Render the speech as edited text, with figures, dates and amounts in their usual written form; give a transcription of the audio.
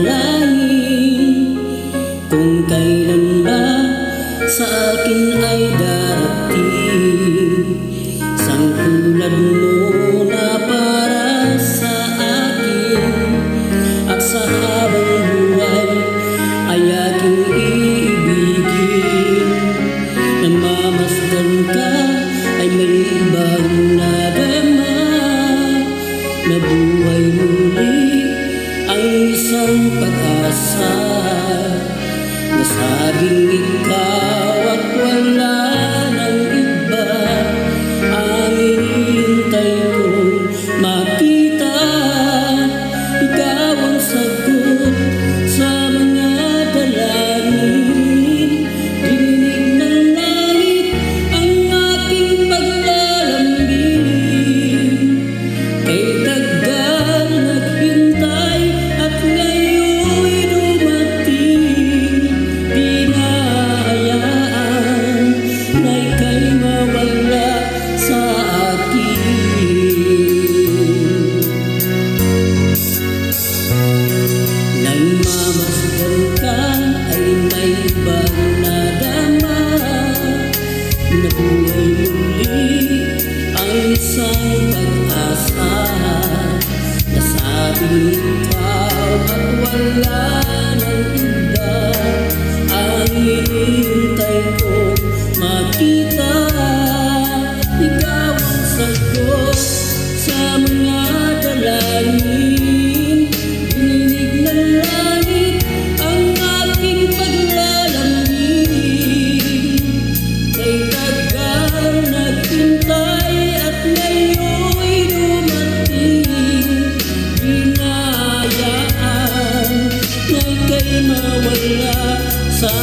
manalangin kung kailan ba sa akin ay darating sang tulad mo na para sa akin, at sa habang buhay ay aking iibigin. Namamasdan ka ay may ibang nadama, nabuhay muli ang isang pag-asa. Nasabing ikaw at wala ng iba ang hinihintay kong makita. Ikaw ang sagot sa mga dalangin, dinig ng langit ang aking paglalambing. Kay tagal naghintay at ngayon'y dumating, di na hayaan na ika'y mawala sa akin. Nang mamasdan ka ay may ibang nadama, nabuhay muli ang isang pag-asa. Nasabing ikaw at wala ng iba ang hinihintay kong makita. Ikaw ang sagot sa mga dalangin, dinig ng langit ang aking paglalambing. Kay tagal naghintay at ngayon'y dumating, di na hayaan na ika'y mawala sa